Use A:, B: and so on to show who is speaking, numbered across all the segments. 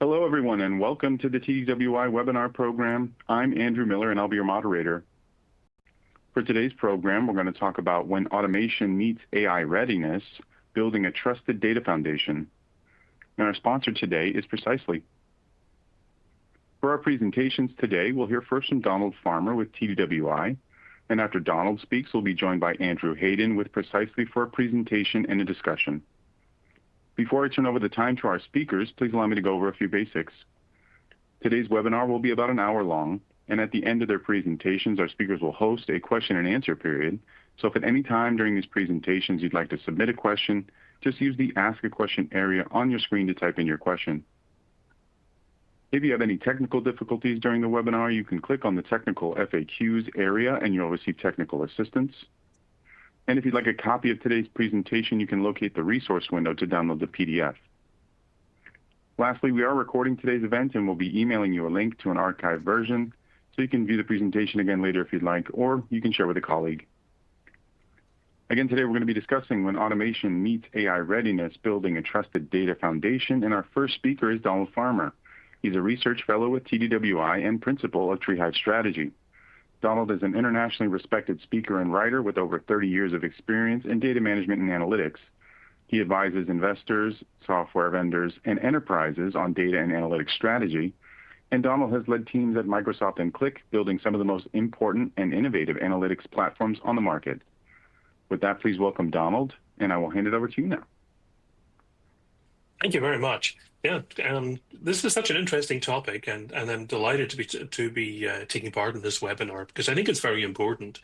A: Hello, everyone, and welcome to the TDWI webinar program. I'm Andrew Miller, and I'll be your moderator. For today's program, we're going to talk about when automation meets AI readiness, building a trusted data foundation. And our sponsor today is Precisely. For our presentations today, we'll hear first from Donald Farmer with TDWI, and after Donald speaks, we'll be joined by Andrew Hayden with Precisely for a presentation and a discussion. Before I turn over the time to our speakers, please allow me to go over a few basics. Today's webinar will be about an hour long, and at the end of their presentations, our speakers will host a question and answer period. So if at any time during these presentations you'd like to submit a question, just use the Ask a Question area on your screen to type in your question. If you have any technical difficulties during the webinar, you can click on the Technical FAQs area and you'll receive technical assistance. And if you'd like a copy of today's presentation, you can locate the resource window to download the PDF. Lastly, we are recording today's event and we'll be emailing you a link to an archived version so you can view the presentation again later if you'd like, or you can share with a colleague. Again, today we're going to be discussing when automation meets AI readiness, building a trusted data foundation, and our first speaker is Donald Farmer. He's a research fellow with TDWI and principal of TreeHive Strategy. Donald is an internationally respected speaker and writer with over 30 years of experience in data management and analytics. He advises investors, software vendors, and enterprises on data and analytics strategy. And Donald has led teams at Microsoft and Click, building some of the most important and innovative analytics platforms on the market. With that, please welcome Donald, and I will hand it over to you now.
B: Thank you very much. Yeah, this is such an interesting topic, and I'm delighted to be taking part in this webinar because I think it's very important.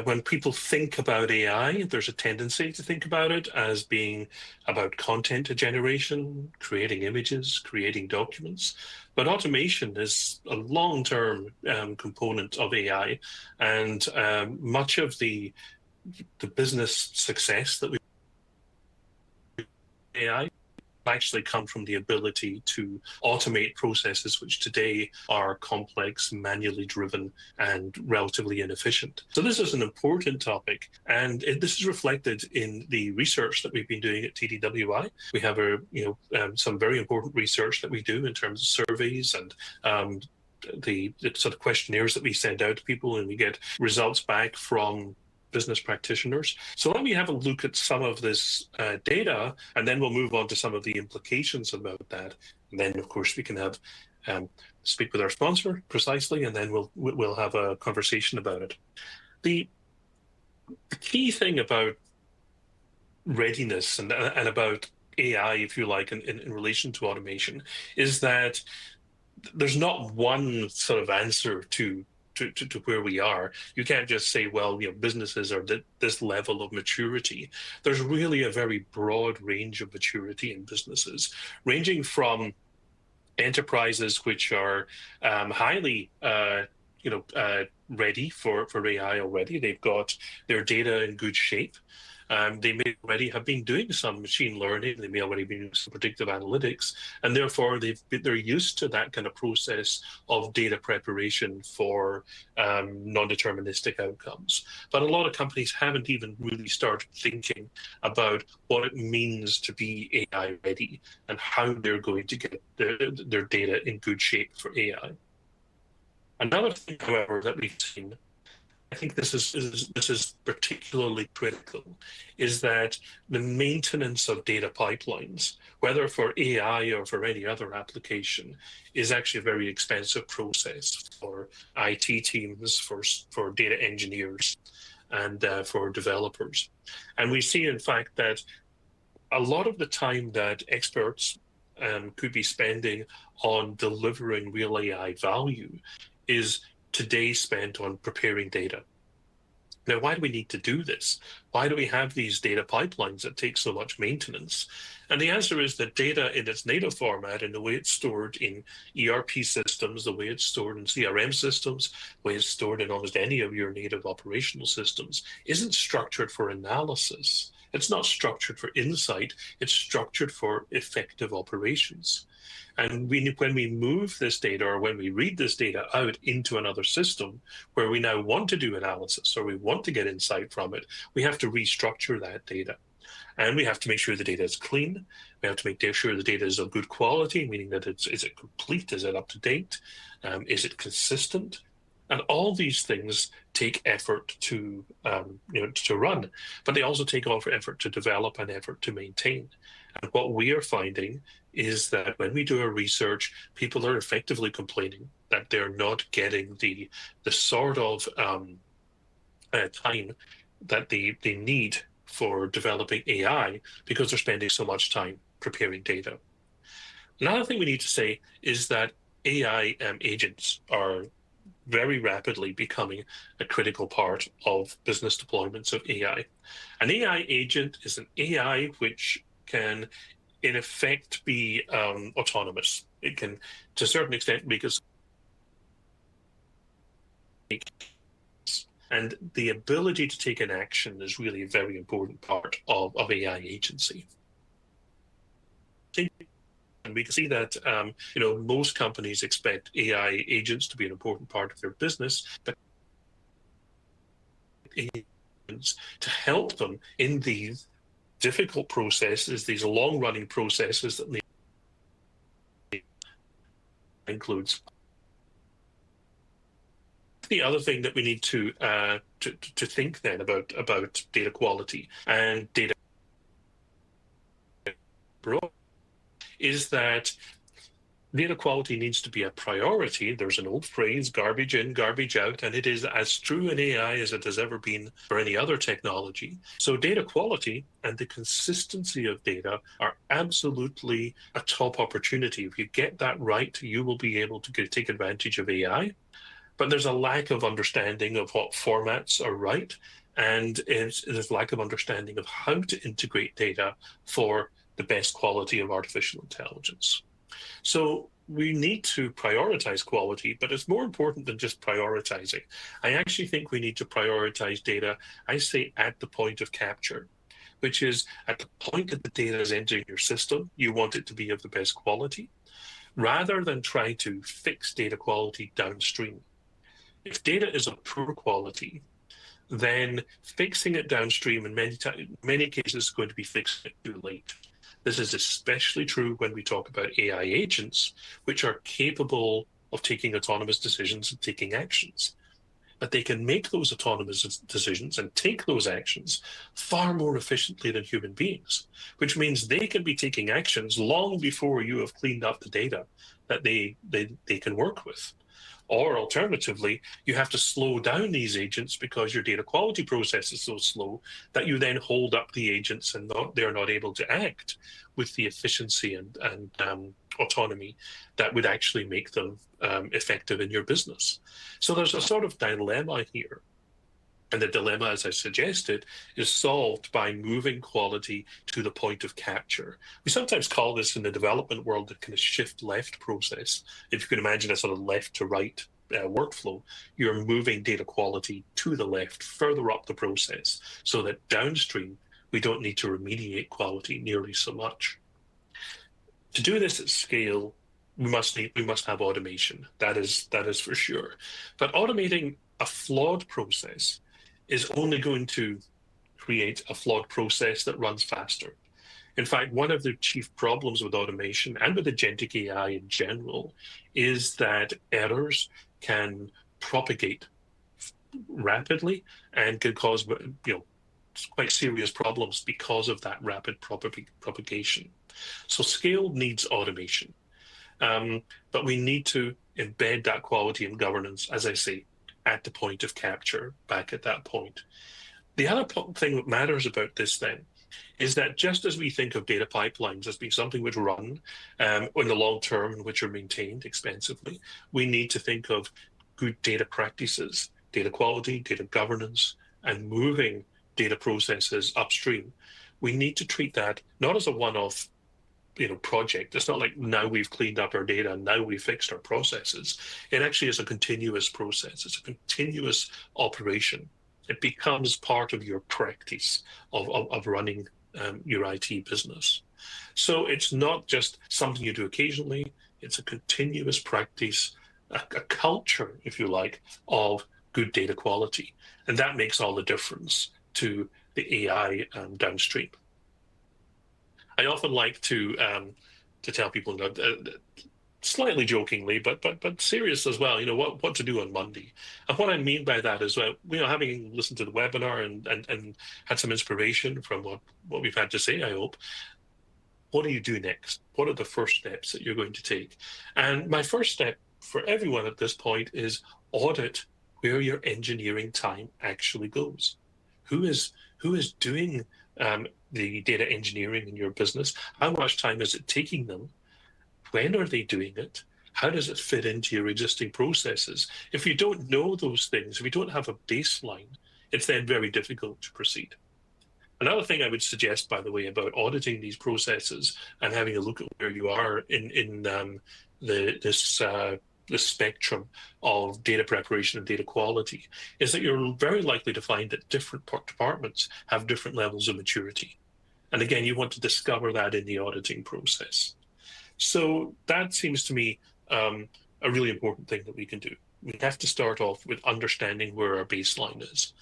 B: When people think about AI, there's a tendency to think about it as being about content generation, creating images, creating documents. But automation is a long-term component of AI, and much of the business success that we AI actually come from the ability to automate processes which today are complex, manually driven, and relatively inefficient. So this is an important topic, and this is reflected in the research that we've been doing at TDWI. We have some very important research that we do in terms of surveys and the sort of questionnaires that we send out to people, and we get results back from business practitioners. So let me have a look at some of this data, and then we'll move on to some of the implications about that. And then, of course, we can have speak with our sponsor, Precisely, and then we'll have a conversation about it. The key thing about readiness and about AI, if you like, in relation to automation, is that there's not one sort of answer to where we are. You can't just say, well, businesses are at this level of maturity. There's really a very broad range of maturity in businesses, ranging from enterprises which are highly ready for AI already. They've got their data in good shape. They may already have been doing some machine learning. They may already be doing some predictive analytics, and therefore they're used to that kind of process of data preparation for non-deterministic outcomes. But a lot of companies haven't even really started thinking about what it means to be AI ready and how they're going to get their data in good shape for AI. Another thing, however, that we've seen, I think this is particularly critical, is that the maintenance of data pipelines, whether for AI or for any other application, is actually a very expensive process for IT teams, for data engineers, and for developers. And we see, in fact, that a lot of the time that experts could be spending on delivering real AI value is today spent on preparing data. Now, why do we need to do this? Why do we have these data pipelines that take so much maintenance? And the answer is that data in its native format, and the way it's stored in ERP systems, the way it's stored in CRM systems, the way it's stored in almost any of your native operational systems, isn't structured for analysis. It's not structured for insight. It's structured for effective operations. And when we move this data, or when we read this data out into another system where we now want to do analysis or we want to get insight from it, we have to restructure that data. And we have to make sure the data is clean. We have to make sure the data is of good quality, meaning that is it complete? Is it up to date? Is it consistent? And all these things take effort to to run, but they also take effort to develop and effort to maintain. And what we are finding is that when we do our research, people are effectively complaining that they're not getting the sort of time that they need for developing AI because they're spending so much time preparing data. Another thing we need to say is that AI agents are very rapidly becoming a critical part of business deployments of AI. An AI agent is an AI which can, in effect, be autonomous. It can, to a certain extent, make us. And the ability to take an action is really a very important part of AI agency. And we can see that most companies expect AI agents to be an important part of their business, but agents to help them in these difficult processes, these long-running processes that includes. The other thing that we need to think then about data quality and data is that data quality needs to be a priority. There's an old phrase, garbage in, garbage out, and it is as true in AI as it has ever been for any other technology. So data quality and the consistency of data are absolutely a top opportunity. If you get that right, you will be able to take advantage of AI. But there's a lack of understanding of what formats are right, and there's a lack of understanding of how to integrate data for the best quality of artificial intelligence. So we need to prioritize quality, but it's more important than just prioritizing. I actually think we need to prioritize data, I say, at the point of capture, which is at the point that the data is entering your system, you want it to be of the best quality, rather than try to fix data quality downstream. If data is of poor quality, then fixing it downstream in many cases is going to be fixing it too late. This is especially true when we talk about AI agents, which are capable of taking autonomous decisions and taking actions. But they can make those autonomous decisions and take those actions far more efficiently than human beings, which means they can be taking actions long before you have cleaned up the data that they can work with. Or alternatively, you have to slow down these agents because your data quality process is so slow that you then hold up the agents and they're not able to act with the efficiency and autonomy that would actually make them effective in your business. So there's a sort of dilemma here. And the dilemma, as I suggested, is solved by moving quality to the point of capture. We sometimes call this in the development world the kind of shift left process. If you can imagine a sort of left to right workflow, you're moving data quality to the left, further up the process, so that downstream, we don't need to remediate quality nearly so much. To do this at scale, we must have automation. That is for sure. But automating a flawed process is only going to create a flawed process that runs faster. In fact, one of the chief problems with automation and with agentic AI in general is that errors can propagate rapidly and can cause quite serious problems because of that rapid propagation. So scale needs automation, but we need to embed that quality and governance, as I say, at the point of capture, back at that point. The other thing that matters about this then is that just as we think of data pipelines as being something which run in the long term and which are maintained expensively, we need to think of good data practices, data quality, data governance, and moving data processes upstream. We need to treat that not as a one-off project. It's not like now we've cleaned up our data and now we've fixed our processes. It actually is a continuous process. It's a continuous operation. It becomes part of your practice of running your IT business. So it's not just something you do occasionally. It's a continuous practice, a culture, if you like, of good data quality. And that makes all the difference to the AI downstream. I often like to tell people, slightly jokingly, but serious as well, what to do on Monday. And what I mean by that is, having listened to the webinar and had some inspiration from what we've had to say, I hope. What do you do next? What are the first steps that you're going to take? And my first step for everyone at this point is audit where your engineering time actually goes. Who is doing the data engineering in your business? How much time is it taking them? When are they doing it? How does it fit into your existing processes? If you don't know those things, if you don't have a baseline, it's then very difficult to proceed. Another thing I would suggest, by the way, about auditing these processes and having a look at where you are in this spectrum of data preparation and data quality is that you're very likely to find that different departments have different levels of maturity. And again, you want to discover that in the auditing process. So that seems to me a really important thing that we can do. We have to start off with understanding where our baseline is.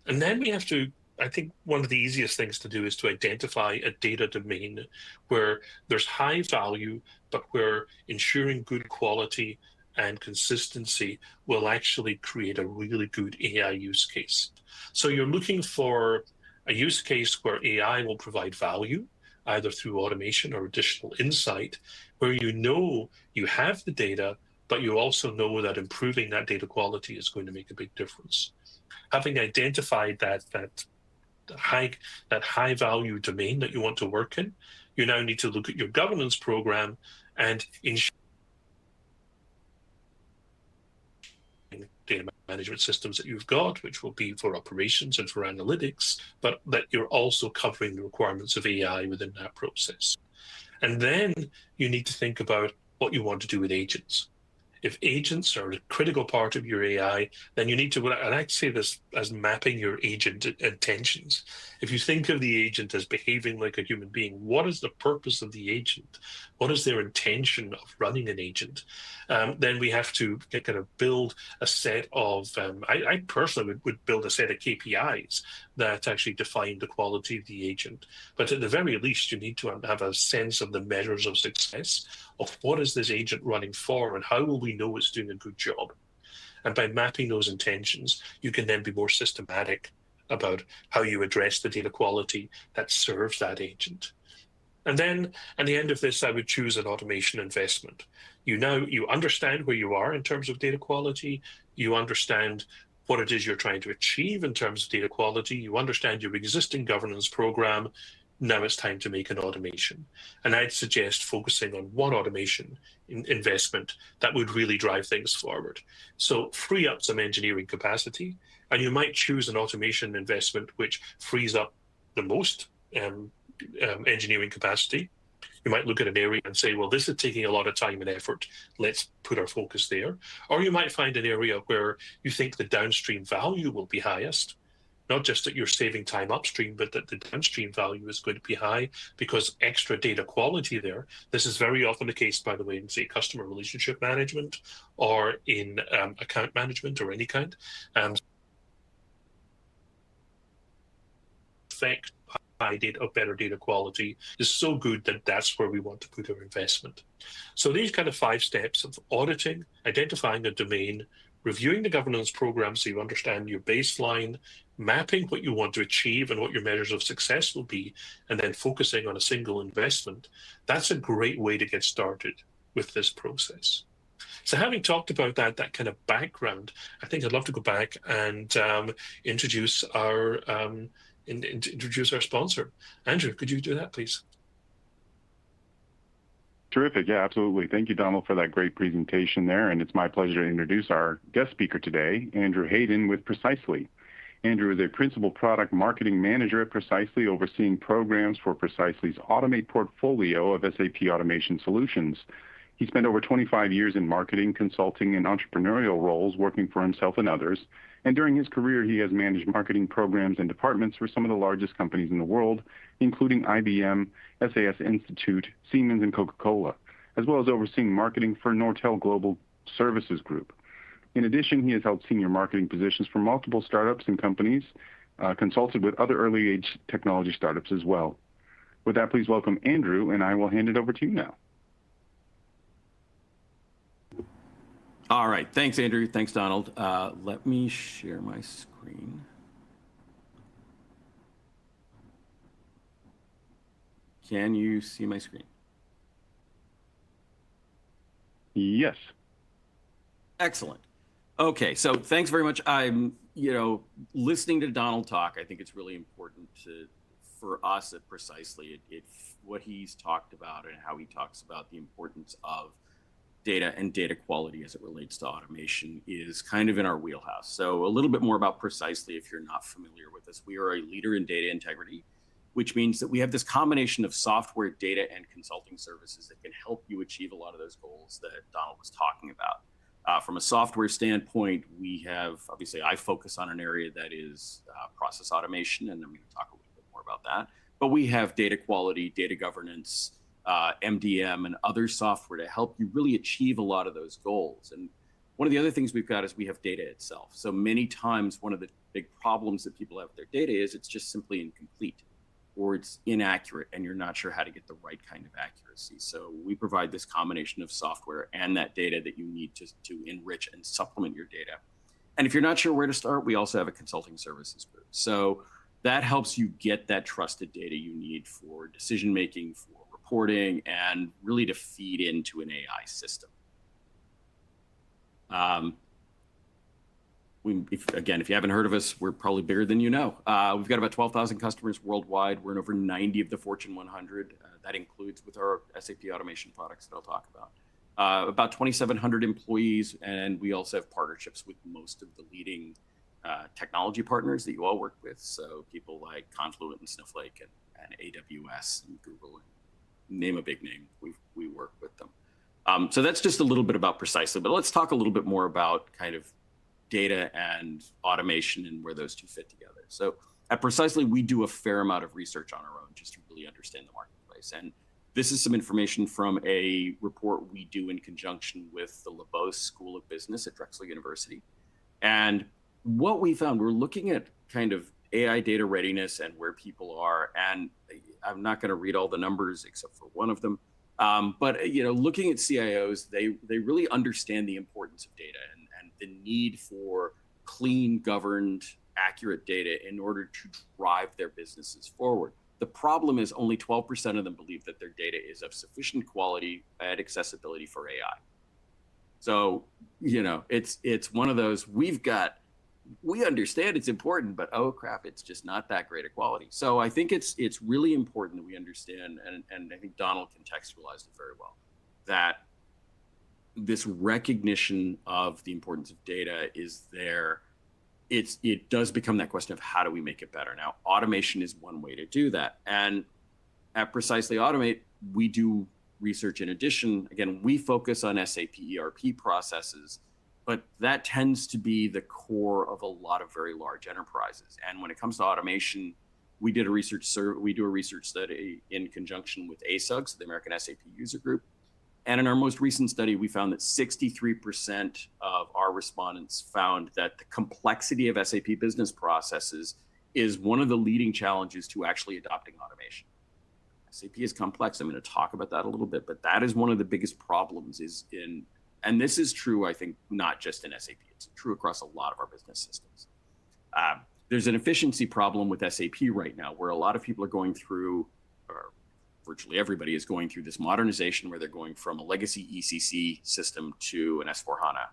B: And then we have to, I think one of the easiest things to do is to identify a data domain where there's high value, but where ensuring good quality and consistency will actually create a really good AI use case. So you're looking for a use case where AI will provide value, either through automation or additional insight, where you have the data, but you also know that improving that data quality is going to make a big difference. Having identified that high value domain that you want to work in, you now need to look at your governance program and ensure data management systems that you've got, which will be for operations and for analytics, but that you're also covering the requirements of AI within that process. And then you need to think about what you want to do with agents. If agents are a critical part of your AI, then you need to, and I say this as mapping your agent intentions. If you think of the agent as behaving like a human being, what is the purpose of the agent? What is their intention of running an agent? Then we have to kind of build a set of, I personally would build a set of KPIs that actually define the quality of the agent. But at the very least, you need to have a sense of the measures of success of what is this agent running for and how will we know it's doing a good job. And by mapping those intentions, you can then be more systematic about how you address the data quality that serves that agent. And then at the end of this, I would choose an automation investment. You understand where you are in terms of data quality. You understand what it is you're trying to achieve in terms of data quality. You understand your existing governance program. Now it's time to make an automation. And I'd suggest focusing on one automation investment that would really drive things forward. So free up some engineering capacity, and you might choose an automation investment which frees up the most engineering capacity. You might look at an area and say, well, this is taking a lot of time and effort. Let's put our focus there. Or you might find an area where you think the downstream value will be highest. Not just that you're saving time upstream, but that the downstream value is going to be high because extra data quality there. This is very often the case, by the way, in, say, customer relationship management or in account management or any kind. Effect high data of better data quality is so good that that's where we want to put our investment. So these kind of 5 steps of auditing, identifying a domain, reviewing the governance program so you understand your baseline, mapping what you want to achieve and what your measures of success will be, and then focusing on a single investment, that's a great way to get started with this process. So having talked about that kind of background, I think I'd love to go back and introduce our sponsor. Andrew, could you do that, please?
A: Terrific. Yeah, absolutely. Thank you, Donald, for that great presentation there. And it's my pleasure to introduce our guest speaker today, Andrew Hayden with Precisely. Andrew is a principal product marketing manager at Precisely, overseeing programs for Precisely's Automate portfolio of SAP automation solutions. He spent over 25 years in marketing, consulting, and entrepreneurial roles working for himself and others. And during his career, he has managed marketing programs and departments for some of the largest companies in the world, including IBM, SAS Institute, Siemens, and Coca-Cola, as well as overseeing marketing for Nortel Global Services Group. In addition, he has held senior marketing positions for multiple startups and companies, consulted with other early-age technology startups as well. With that, please welcome Andrew, and I will hand it over to you now.
C: All right, thanks, Andrew. Thanks, Donald. Let me share my screen. Can you see my screen?
A: Yes.
C: Excellent. Okay, so thanks very much. I'm, listening to Donald talk, I think it's really important for us at Precisely, what he's talked about and how he talks about the importance of data and data quality as it relates to automation is kind of in our wheelhouse. So a little bit more about Precisely if you're not familiar with us. We are a leader in data integrity, which means that we have this combination of software, data, and consulting services that can help you achieve a lot of those goals that Donald was talking about. From a software standpoint, we have, obviously, I focus on an area that is process automation, and I'm going to talk a little bit more about that. But we have data quality, data governance, MDM, and other software to help you really achieve a lot of those goals. And one of the other things we've got is we have data itself. So many times, one of the big problems that people have with their data is it's just simply incomplete, or it's inaccurate, and you're not sure how to get the right kind of accuracy. So we provide this combination of software and that data that you need to enrich and supplement your data. And if you're not sure where to start, we also have a consulting services group. So that helps you get that trusted data you need for decision-making, for reporting, and really to feed into an AI system. If you haven't heard of us, we're probably bigger than you know. We've got about 12,000 customers worldwide. We're in over 90 of the Fortune 100. That includes with our SAP automation products that I'll talk about. About 2,700 employees, and we also have partnerships with most of the leading technology partners that you all work with. So people like Confluent and Snowflake and AWS and Google, and name a big name, we work with them. So that's just a little bit about Precisely, but let's talk a little bit more about kind of data and automation and where those two fit together. So at Precisely, we do a fair amount of research on our own just to really understand the marketplace. And this is some information from a report we do in conjunction with the LeBeau School of Business at Drexel University. And what we found, we're looking at kind of AI data readiness and where people are. And I'm not going to read all the numbers except for one of them. But looking at CIOs, they really understand the importance of data and the need for clean, governed, accurate data in order to drive their businesses forward. The problem is only 12% of them believe that their data is of sufficient quality and accessibility for AI. So, it's one of those, we understand it's important, but oh crap, it's just not that great a quality. So I think it's really important that we understand, and I think Donald contextualized it very well, that this recognition of the importance of data is there. It does become that question of how do we make it better? Now, automation is one way to do that. And at Precisely Automate, we do research in addition. Again, we focus on SAP ERP processes, but that tends to be the core of a lot of very large enterprises. And when it comes to automation, we do a research study in conjunction with ASUG, so the American SAP User Group. And in our most recent study, we found that 63% of our respondents found that the complexity of SAP business processes is one of the leading challenges to actually adopting automation. SAP is complex. I'm going to talk about that a little bit, but that is one of the biggest problems and this is true, I think, not just in SAP. It's true across a lot of our business systems. There's an efficiency problem with SAP right now where a lot of people are going through, or virtually everybody is going through this modernization where they're going from a legacy ECC system to an S/4HANA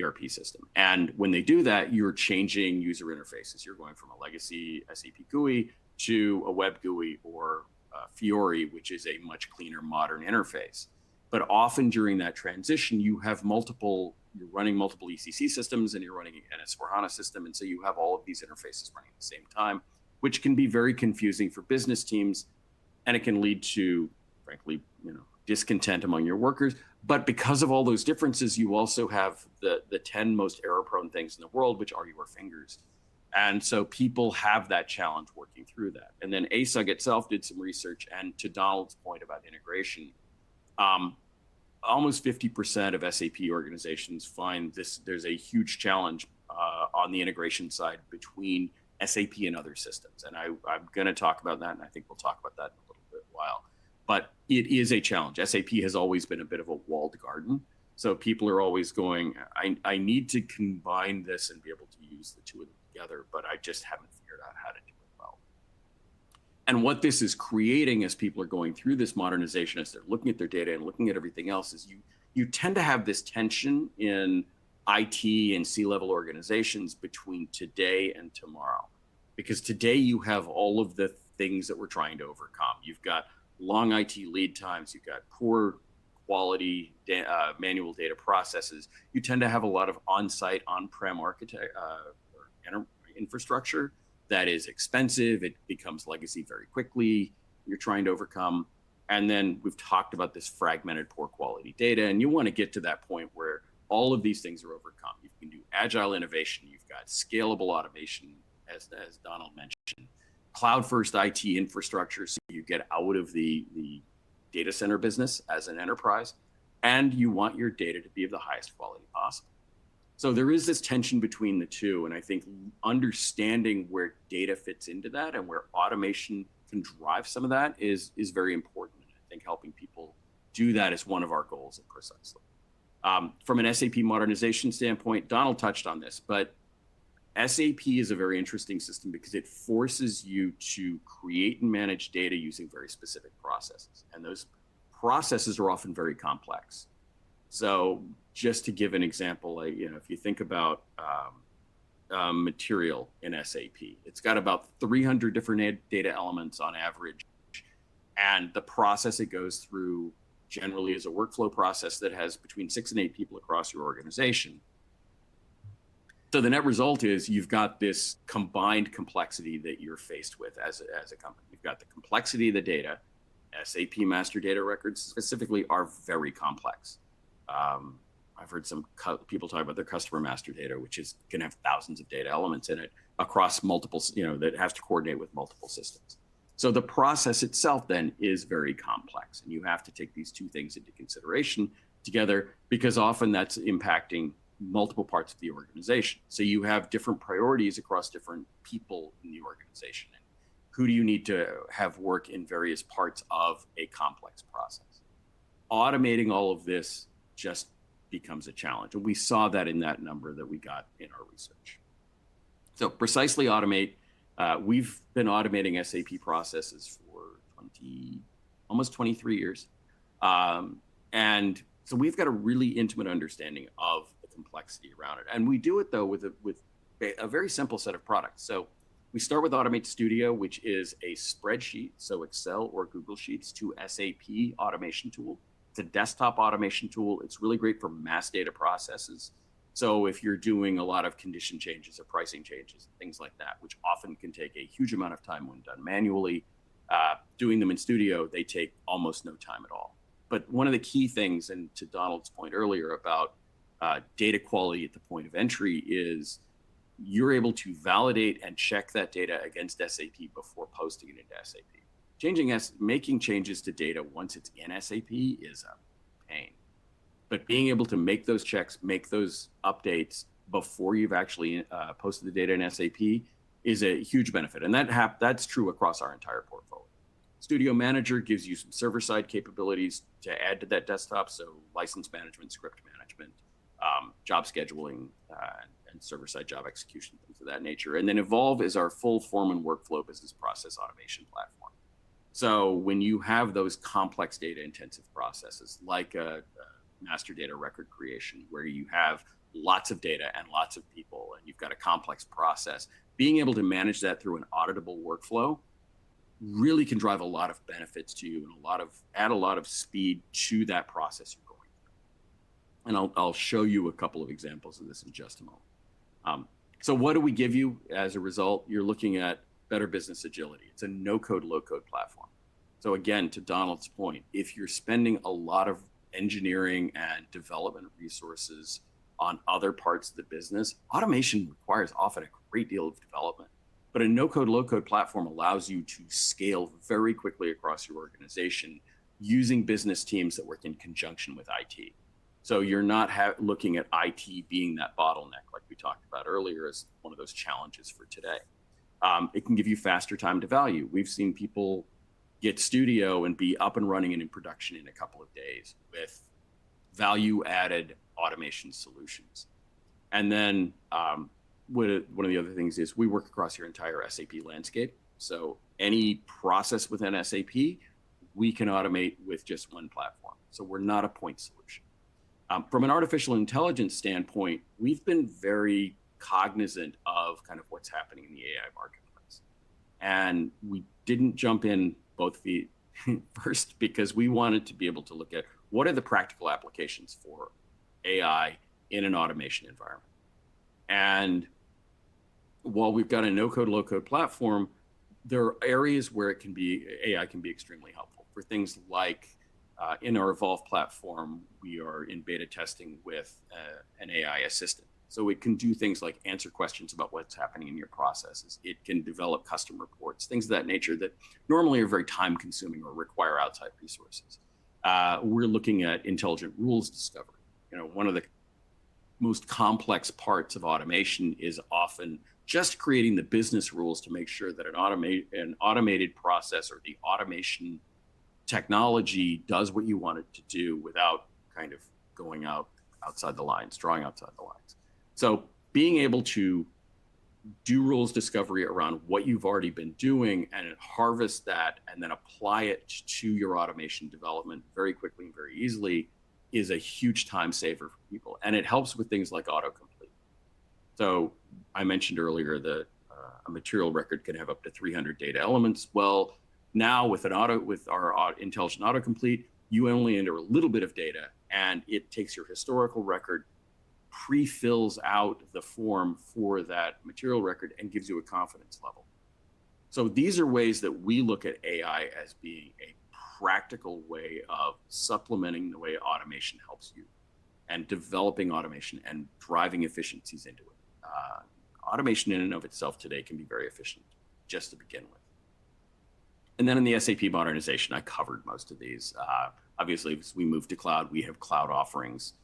C: ERP system. And when they do that, you're changing user interfaces. You're going from a legacy SAP GUI to a web GUI or Fiori, which is a much cleaner, modern interface. But often during that transition, you're running multiple ECC systems and you're running an S/4HANA system. And so you have all of these interfaces running at the same time, which can be very confusing for business teams. And it can lead to, frankly, discontent among your workers. But because of all those differences, you also have the 10 most error-prone things in the world, which are your fingers. And so people have that challenge working through that. And then ASUG itself did some research. And to Donald's point about integration, almost 50% of SAP organizations find there's a huge challenge on the integration side between SAP and other systems. And I'm going to talk about that, and I think we'll talk about that in a little bit while. But it is a challenge. SAP has always been a bit of a walled garden. So people are always going, I need to combine this and be able to use the two of them together, but I just haven't figured out how to do it well. And what this is creating as people are going through this modernization, as they're looking at their data and looking at everything else, is you tend to have this tension in IT and C-level organizations between today and tomorrow. Because today you have all of the things that we're trying to overcome. You've got long IT lead times, you've got poor quality manual data processes. You tend to have a lot of on-site, on-prem infrastructure that is expensive. It becomes legacy very quickly. You're trying to overcome. And then we've talked about this fragmented, poor quality data. And you want to get to that point where all of these things are overcome. You can do agile innovation. You've got scalable automation, as Donald mentioned, cloud-first IT infrastructure, so you get out of the data center business as an enterprise, and you want your data to be of the highest quality possible. So there is this tension between the two, and I think understanding where data fits into that and where automation can drive some of that is very important. And I think helping people do that is one of our goals at Precisely. From an SAP modernization standpoint, Donald touched on this, but SAP is a very interesting system because it forces you to create and manage data using very specific processes. And those processes are often very complex. So just to give an example, if you think about material in SAP, it's got about 300 different data elements on average. And the process it goes through generally is a workflow process that has between 6 and 8 people across your organization. So the net result is you've got this combined complexity that you're faced with as a company. You've got the complexity of the data. SAP master data records specifically are very complex. I've heard some people talk about their customer master data, which is going to have thousands of data elements in it across multiple, that has to coordinate with multiple systems. So the process itself then is very complex, and you have to take these two things into consideration together because often that's impacting multiple parts of the organization. So you have different priorities across different people in the organization. And who do you need to have work in various parts of a complex process? Automating all of this just becomes a challenge. And we saw that in that number that we got in our research. So Precisely Automate, we've been automating SAP processes for almost 23 years. And so we've got a really intimate understanding of the complexity around it. And we do it, though, with a very simple set of products. So we start with Automate Studio, which is a spreadsheet, so Excel or Google Sheets to SAP automation tool. It's a desktop automation tool. It's really great for mass data processes. So if you're doing a lot of condition changes or pricing changes, things like that, which often can take a huge amount of time when done manually, doing them in Studio, they take almost no time at all. But one of the key things, and to Donald's point earlier about data quality at the point of entry, is you're able to validate and check that data against SAP before posting it into SAP. Making changes to data once it's in SAP is a pain. But being able to make those checks, make those updates before you've actually posted the data in SAP is a huge benefit. And that's true across our entire portfolio. Studio Manager gives you some server-side capabilities to add to that desktop, so license management, script management, job scheduling, and server-side job execution, things of that nature. And then Evolve is our full form and workflow business process automation platform. So when you have those complex data-intensive processes, like a master data record creation, where you have lots of data and lots of people, and you've got a complex process, being able to manage that through an auditable workflow really can drive a lot of benefits to you and add a lot of speed to that process you're going through. And I'll show you a couple of examples of this in just a moment. So what do we give you as a result? You're looking at better business agility. It's a no-code, low-code platform. So again, to Donald's point, if you're spending a lot of engineering and development resources on other parts of the business, automation requires often a great deal of development. But a no-code, low-code platform allows you to scale very quickly across your organization using business teams that work in conjunction with IT. So you're not looking at IT being that bottleneck like we talked about earlier as one of those challenges for today. It can give you faster time to value. We've seen people get Studio and be up and running and in production in a couple of days with value-added automation solutions. And then one of the other things is we work across your entire SAP landscape. So any process within SAP, we can automate with just one platform. So we're not a point solution. From an artificial intelligence standpoint, we've been very cognizant of kind of what's happening in the AI marketplace. And we didn't jump in both feet first because we wanted to be able to look at what are the practical applications for AI in an automation environment. And while we've got a no-code, low-code platform, there are areas where AI can be extremely helpful for things like in our Evolve platform, we are in beta testing with an AI assistant. So it can do things like answer questions about what's happening in your processes. It can develop custom reports, things of that nature that normally are very time consuming or require outside resources. We're looking at intelligent rules discovery. One of the most complex parts of automation is often just creating the business rules to make sure that an automated process or the automation technology does what you want it to do without kind of going outside the lines, drawing outside the lines. So being able to do rules discovery around what you've already been doing and harvest that and then apply it to your automation development very quickly and very easily is a huge time saver for people. And it helps with things like autocomplete. So I mentioned earlier that a material record can have up to 300 data elements. Well, now with our intelligent autocomplete, you only enter a little bit of data and it takes your historical record, pre-fills out the form for that material record and gives you a confidence level. So these are ways that we look at AI as being a practical way of supplementing the way automation helps you and developing automation and driving efficiencies into it. Automation in and of itself today can be very efficient just to begin with. And then in the SAP modernization, I covered most of these. Obviously, as we move to cloud, we have cloud offerings.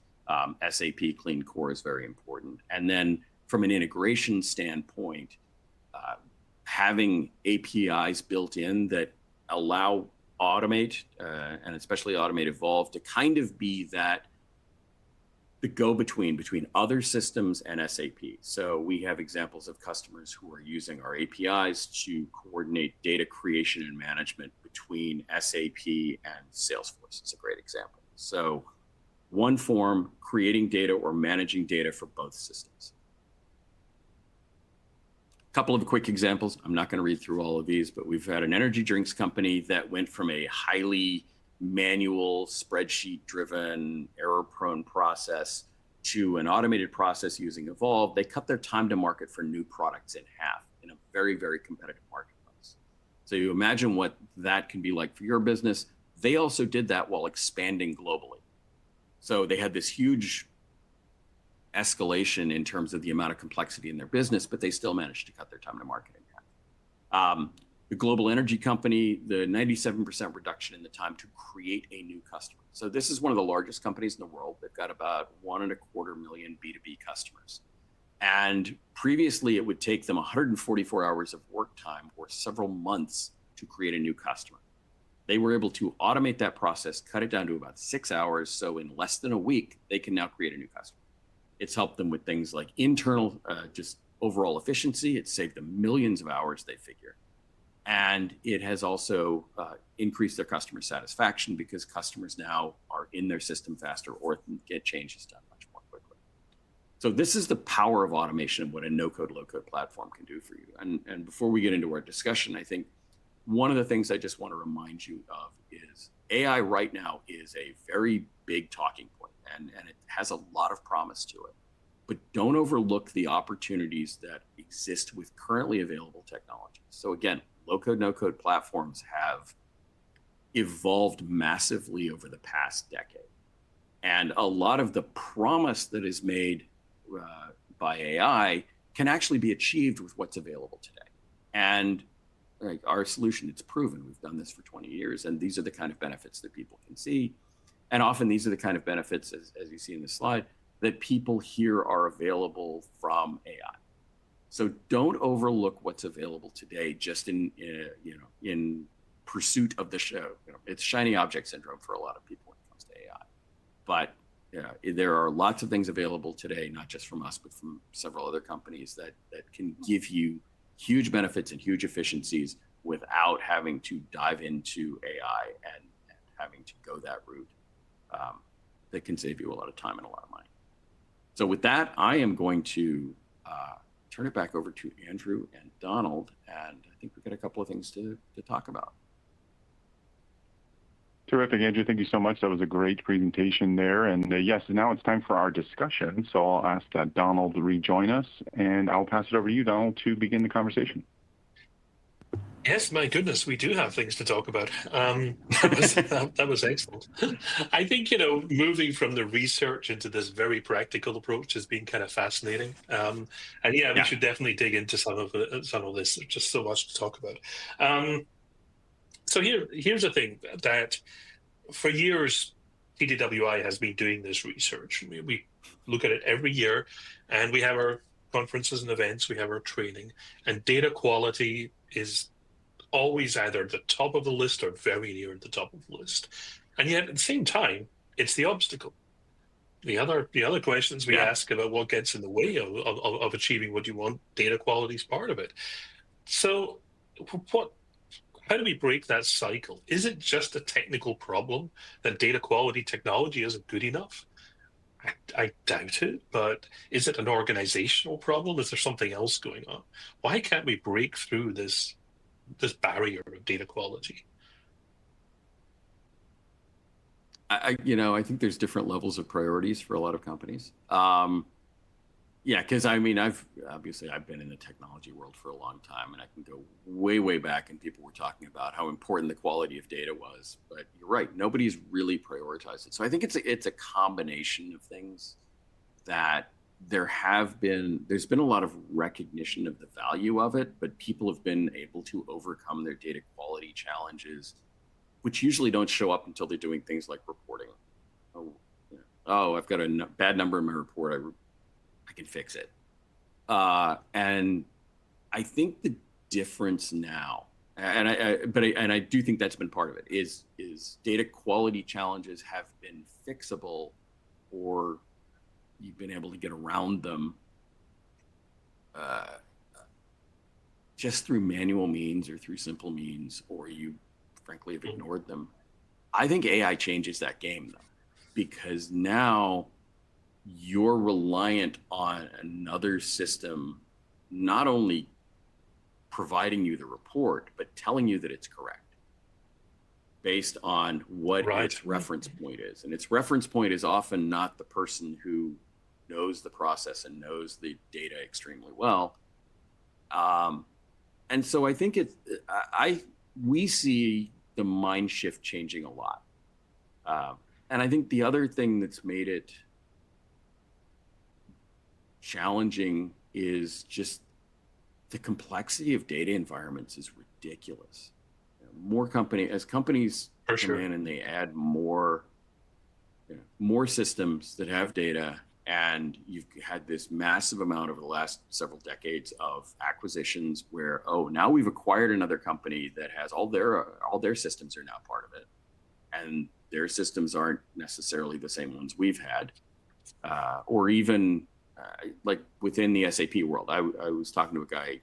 C: SAP Clean Core is very important. And then from an integration standpoint, having APIs built in that allow Automate, and especially Automate Evolve, to kind of be the go-between other systems and SAP. So we have examples of customers who are using our APIs to coordinate data creation and management between SAP and Salesforce. It's a great example. So one form, creating data or managing data for both systems. A couple of quick examples. I'm not going to read through all of these, but we've had an energy drinks company that went from a highly manual, spreadsheet-driven, error-prone process to an automated process using Evolve. They cut their time to market for new products in half in a very, very competitive marketplace. So you imagine what that can be like for your business. They also did that while expanding globally. So they had this huge escalation in terms of the amount of complexity in their business, but they still managed to cut their time to market in half. The global energy company, the 97% reduction in the time to create a new customer. So this is one of the largest companies in the world. They've got about 1.25 million B2B customers. And previously it would take them 144 hours of work time or several months to create a new customer. They were able to automate that process, cut it down to about 6 hours. So in less than a week, they can now create a new customer. It's helped them with things like internal, just overall efficiency. It's saved them millions of hours, they figure. And it has also increased their customer satisfaction because customers now are in their system faster or can get changes done much more quickly. So this is the power of automation and what a no-code, low-code platform can do for you. And before we get into our discussion, I think one of the things I just want to remind you of is AI right now is a very big talking point, and it has a lot of promise to it. But don't overlook the opportunities that exist with currently available technologies. So again, low-code, no-code platforms have evolved massively over the past decade. And a lot of the promise that is made by AI can actually be achieved with what's available today. And our solution, it's proven. We've done this for 20 years, and these are the kind of benefits that people can see. And often these are the kind of benefits, as you see in the slide, that people hear are available from AI. So don't overlook what's available today just in pursuit of the show. It's shiny object syndrome for a lot of people when it comes to AI. But there are lots of things available today, not just from us, but from several other companies that can give you huge benefits and huge efficiencies without having to dive into AI and having to go that route. That can save you a lot of time and a lot of money. So with that, I am going to turn it back over to Andrew and Donald, and I think we've got a couple of things to talk about.
A: Terrific, Andrew. Thank you so much. That was a great presentation there. And yes, now it's time for our discussion. So I'll ask that Donald rejoin us, and I'll pass it over to you, Donald, to begin the conversation.
B: Yes, my goodness, we do have things to talk about. That was excellent. I think, moving from the research into this very practical approach has been kind of fascinating. And yeah, we should definitely dig into some of this. There's just so much to talk about. So here's the thing, that for years, TDWI has been doing this research. We look at it every year, and we have our conferences and events, we have our training, and data quality is always either at the top of the list or very near the top of the list. And yet at the same time, it's the obstacle. The other questions we ask about what gets in the way of achieving what you want, data quality is part of it. So how do we break that cycle? Is it just a technical problem that data quality technology isn't good enough? I doubt it, but is it an organizational problem? Is there something else going on? Why can't we break through this barrier of data quality?
C: I think there's different levels of priorities for a lot of companies. Because I've been in the technology world for a long time, and I can go way back, and people were talking about how important the quality of data was. But you're right, nobody's really prioritized it. So I think it's a combination of things that there's been a lot of recognition of the value of it, but people have been able to overcome their data quality challenges, which usually don't show up until they're doing things like reporting. I've got a bad number in my report. I can fix it. And I think the difference now, and I do think that's been part of it, is data quality challenges have been fixable, or you've been able to get around them just through manual means or through simple means, or you frankly have ignored them. I think AI changes that game, though, because now you're reliant on another system not only providing you the report, but telling you that it's correct based on what its reference point is. And its reference point is often not the person who knows the process and knows the data extremely well. And so I think we see the mind shift changing a lot. And I think the other thing that's made it challenging is just the complexity of data environments is ridiculous. As companies come in and they add more systems that have data, and you've had this massive amount over the last several decades of acquisitions where, now we've acquired another company that has all their systems are now part of it, and their systems aren't necessarily the same ones we've had, or even like within the SAP world. I was talking to a guy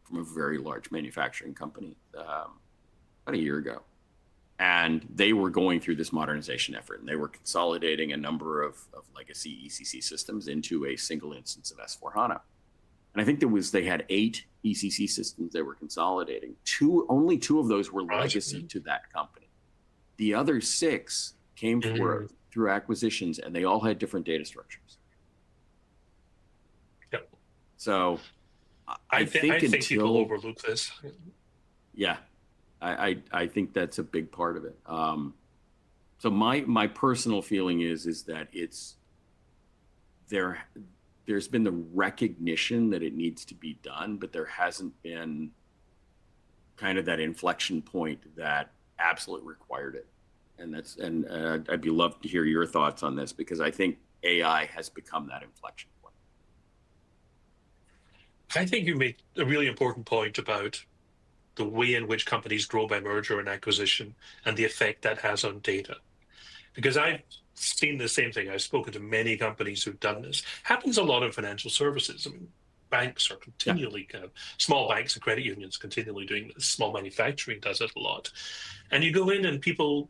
C: from a very large manufacturing company about a year ago, and they were going through this modernization effort, and they were consolidating a number of legacy ECC systems into a single instance of S/4HANA. And I think they had 8 ECC systems they were consolidating. Only 2 of those were legacy to that company. The other 6 came through acquisitions, and they all had different data structures.
B: Yep.
C: So I think
B: people overlook this.
C: Yeah. I think that's a big part of it. So my personal feeling is that there's been the recognition that it needs to be done, but there hasn't been kind of that inflection point that absolutely required it. And I'd be loved to hear your thoughts on this, because I think AI has become that inflection point.
B: I think you made a really important point about the way in which companies grow by merger and acquisition and the effect that has on data. Because I've seen the same thing. I've spoken to many companies who've done this. Happens a lot in financial services. I mean, banks are continually small banks and credit unions continually doing this. Small manufacturing does it a lot. And you go in and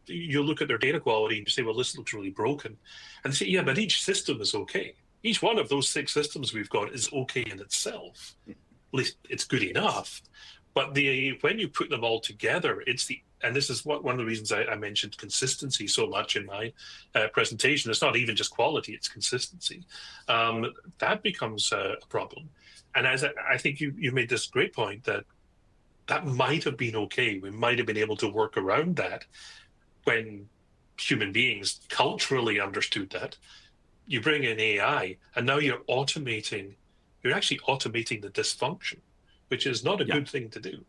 B: you look at their data quality and you say, well, this looks really broken. And they say, yeah, but each system is okay. Each one of those 6 systems we've got is okay in itself. At least it's good enough. But when you put them all together, and this is one of the reasons I mentioned consistency so much in my presentation. It's not even just quality, it's consistency. That becomes a problem. And as I think you made this great point that might have been okay. We might have been able to work around that when human beings culturally understood that. You bring in AI, and now you're actually automating the dysfunction, which is not a good thing to do.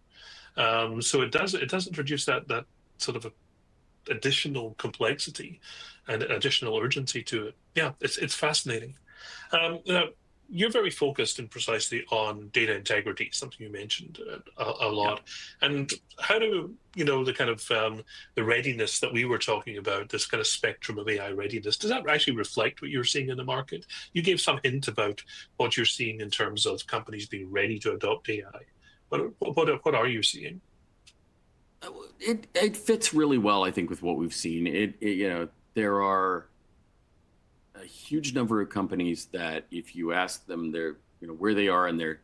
B: So it does introduce that sort of additional complexity and additional urgency to it. Yeah, it's fascinating. Now, you're very focused and precisely on data integrity, something you mentioned a lot. Yeah. And how do the kind of the readiness that we were talking about, this kind of spectrum of AI readiness, does that actually reflect what you're seeing in the market? You gave some hint about what you're seeing in terms of companies being ready to adopt AI. What are you seeing?
C: It fits really well, I think, with what we've seen. There are a huge number of companies that, if you ask them where they are in their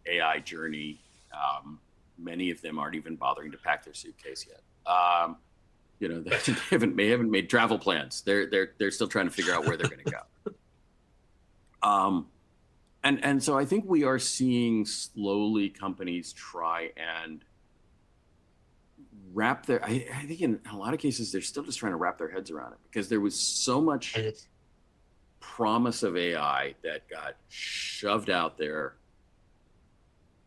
C: AI journey, many of them aren't even bothering to pack their suitcase yet. They haven't made travel plans. They're still trying to figure out where they're going to go. And so I think we are seeing slowly companies try and wrap I think in a lot of cases, they're still just trying to wrap their heads around it, because there was so much promise of AI that got shoved out there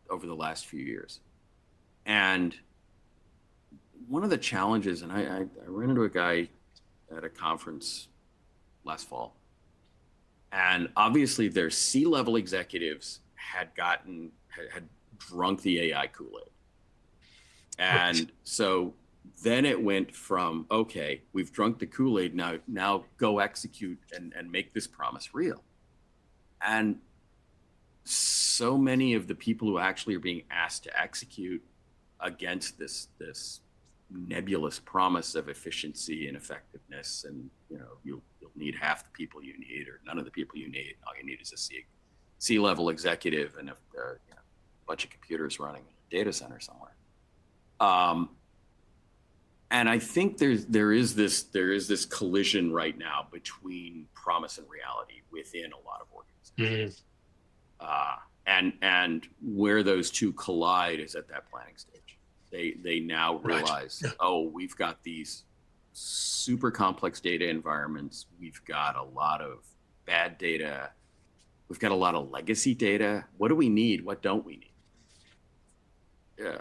C: over the last few years. And one of the challenges, and I ran into a guy at a conference last fall, and obviously their C-level executives had drunk the AI Kool-Aid. And so then it went from, okay, we've drunk the Kool-Aid, now go execute and make this promise real. And so many of the people who actually are being asked to execute against this nebulous promise of efficiency and effectiveness, and you'll need half the people you need or none of the people you need. All you need is a C-level executive and a bunch of computers running in a data center somewhere. And I think there is this collision right now between promise and reality within a lot of organizations. And where those two collide is at that planning stage. They now realize, we've got these super complex data environments. We've got a lot of bad data. We've got a lot of legacy data. What do we need? What don't we need?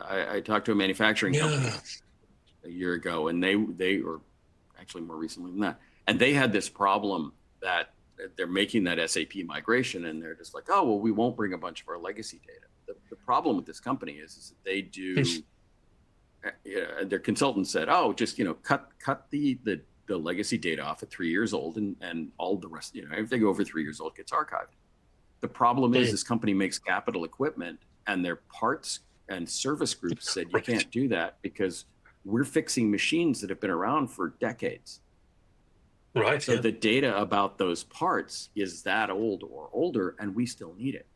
C: I talked to a manufacturing company a year ago, and they were actually more recently than that. And they had this problem that they're making that SAP migration, and they're just like, oh, well, we won't bring a bunch of our legacy data. The problem with this company is that they do, their consultant said, oh, just, cut the legacy data off at 3 years old, and all the rest, if they go over 3 years old, it gets archived. The problem is this company makes capital equipment, and their parts and service groups said, you can't do that because we're fixing machines that have been around for decades.
B: Right.
C: So the data about those parts is that old or older, and we still need it.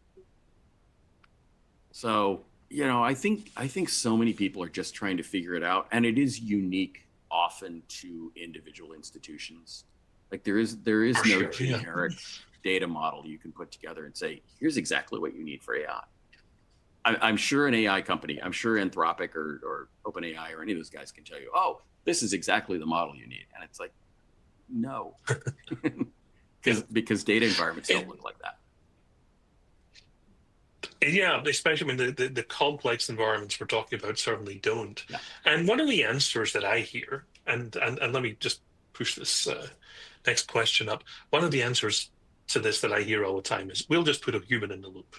C: So, I think so many people are just trying to figure it out, and it is unique often to individual institutions. Like there is no generic data model you can put together and say, here's exactly what you need for AI. I'm sure an AI company, I'm sure Anthropic or OpenAI or any of those guys can tell you, oh, this is exactly the model you need. And it's like, no, because data environments don't look like that.
B: Yeah, especially when the complex environments we're talking about certainly don't. Yeah. And one of the answers that I hear, and let me just push this next question up. One of the answers to this that I hear all the time is, we'll just put a human in the loop.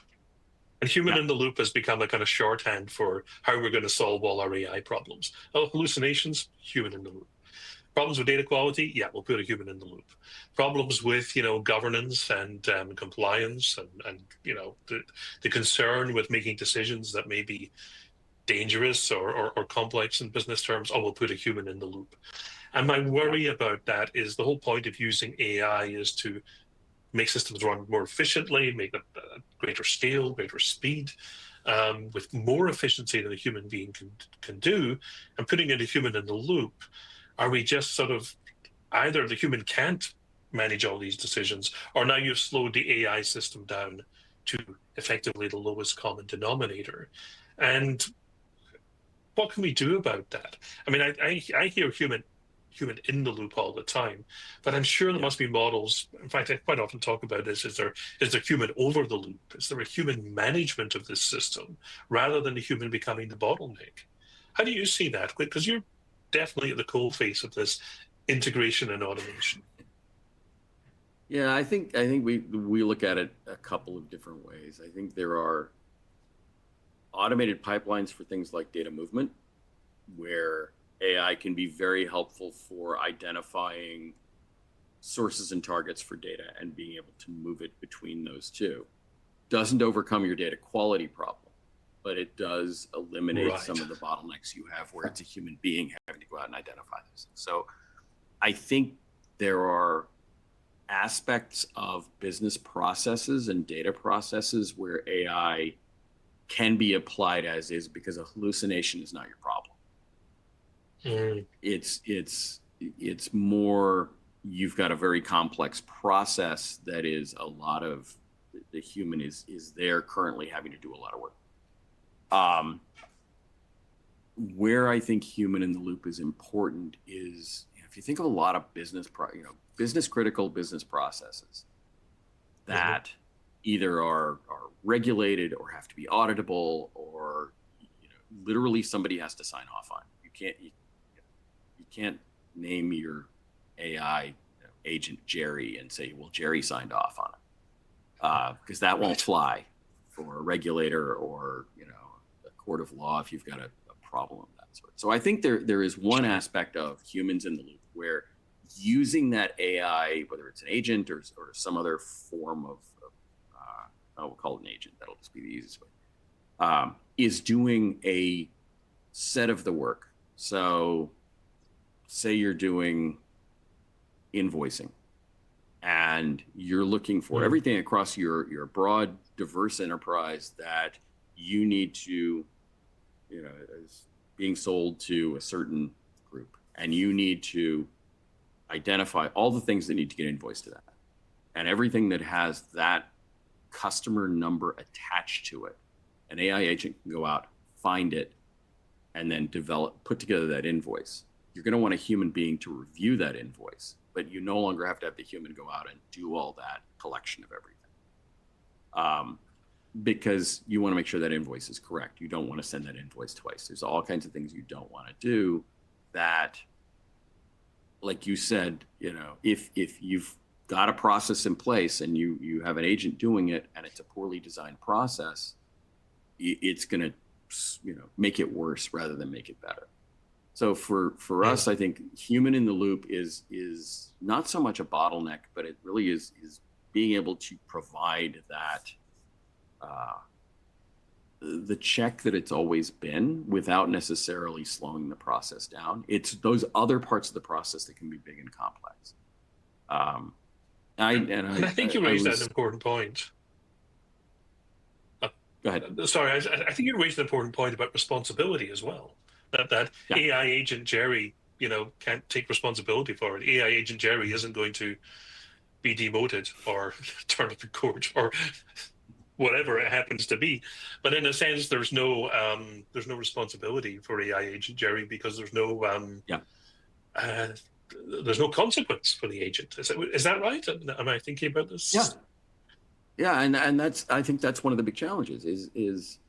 B: And human in the loop has become a kind of shorthand for how we're going to solve all our AI problems. Oh, hallucinations, human in the loop. Problems with data quality, yeah, we'll put a human in the loop. Problems with, governance and compliance and the concern with making decisions that may be dangerous or complex in business terms, oh, we'll put a human in the loop. And my worry about that is the whole point of using AI is to make systems run more efficiently, make them greater scale, greater speed, with more efficiency than a human being can do. And putting in a human in the loop, are we just sort of either the human can't manage all these decisions, or now you've slowed the AI system down to effectively the lowest common denominator? And what can we do about that? I mean, I hear human in the loop all the time, but I'm sure there must be models. In fact, I quite often talk about this. Is there human over the loop? Is there a human management of this system rather than the human becoming the bottleneck? How do you see that? Because you're definitely at the coalface of this integration and automation.
C: Yeah, I think we look at it a couple of different ways. I think there are automated pipelines for things like data movement, where AI can be very helpful for identifying sources and targets for data and being able to move it between those two. Doesn't overcome your data quality problem, but it does eliminate some of the bottlenecks you have where it's a human being having to go out and identify this. So I think there are aspects of business processes and data processes where AI can be applied as is, because a hallucination is not your problem. It's more, you've got a very complex process that is a lot of the human is there currently having to do a lot of work. Where I think human in the loop is important is, if you think of a lot of business critical business processes that either are regulated or have to be auditable, or literally somebody has to sign off on. You can't name your AI agent Jerry and say, well, Jerry signed off on it, because that won't fly for a regulator or a court of law if you've got a problem of that sort. So I think there is one aspect of humans in the loop where using that AI, whether it's an agent or some other form of we'll call it an agent, that'll just be the easiest way, is doing a set of the work. So say you're doing invoicing and you're looking for everything across your broad, diverse enterprise that you need to, is being sold to a certain group, and you need to identify all the things that need to get invoiced to that. And everything that has that customer number attached to it, an AI agent can go out, find it, and then put together that invoice. You're going to want a human being to review that invoice, but you no longer have to have the human go out and do all that collection of everything, because you want to make sure that invoice is correct. You don't want to send that invoice twice. There's all kinds of things you don't want to do that, like you said, if you've got a process in place and you have an agent doing it and it's a poorly designed process, it's going to make it worse rather than make it better. So for us, I think human in the loop is not so much a bottleneck, but it really is being able to provide that the check that it's always been without necessarily slowing the process down. It's those other parts of the process that can be big and complex.
B: I think you raised an important point.
C: Go ahead.
B: Sorry, I think you raised an important point about responsibility as well. That AI agent Jerry, can't take responsibility for it. AI agent Jerry isn't going to be demoted or turned up in court or whatever it happens to be. But in a sense, there's no responsibility for AI agent Jerry, because there's no consequence for the agent. Is that right? Am I thinking about this?
C: Yeah, and I think that's one of the big challenges is,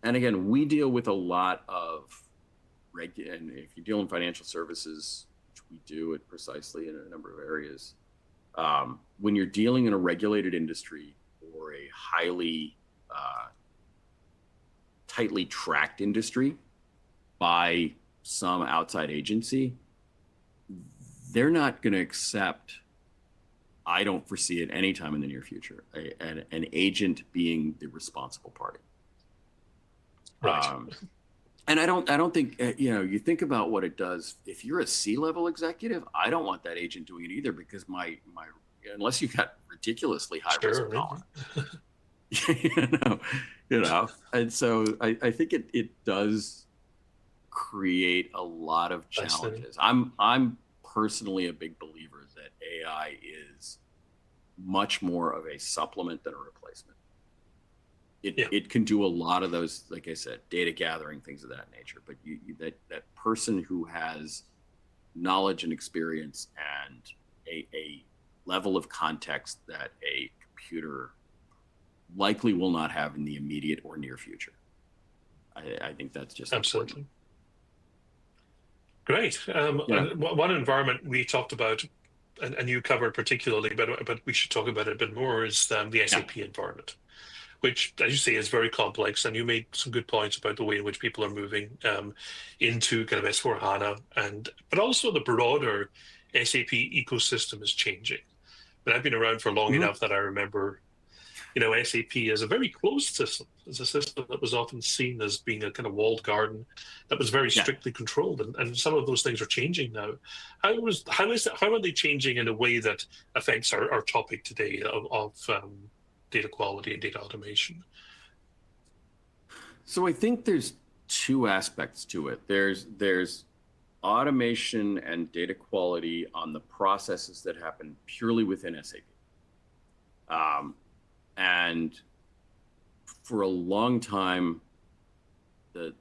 C: and again, we deal with a lot of and if you deal in financial services, which we do at Precisely in a number of areas, when you're dealing in a regulated industry or a highly tightly tracked industry by some outside agency, they're not going to accept, I don't foresee it anytime in the near future, an agent being the responsible party.
B: Right.
C: And I don't think, you think about what it does. If you're a C-level executive, I don't want that agent doing it either, because unless you've got ridiculously high risk tolerance, and so I think it does create a lot of challenges. I'm personally a big believer that AI is much more of a supplement than a replacement. It can do a lot of those, like I said, data gathering, things of that nature. But that person who has knowledge and experience and a level of context that a computer likely will not have in the immediate or near future. I think that's just
B: absolutely important. Great. One environment we talked about, and you covered particularly, but we should talk about it a bit more, is the SAP environment, which, as you say, is very complex. And you made some good points about the way in which people are moving into kind of S/4HANA, but also the broader SAP ecosystem is changing. But I've been around for long enough that I remember, SAP as a very closed system, as a system that was often seen as being a kind of walled garden that was very strictly controlled. And some of those things are changing now. How are they changing in a way that affects our topic today of data quality and data automation?
C: So I think there's two aspects to it. There's automation and data quality on the processes that happen purely within SAP. And for a long time, the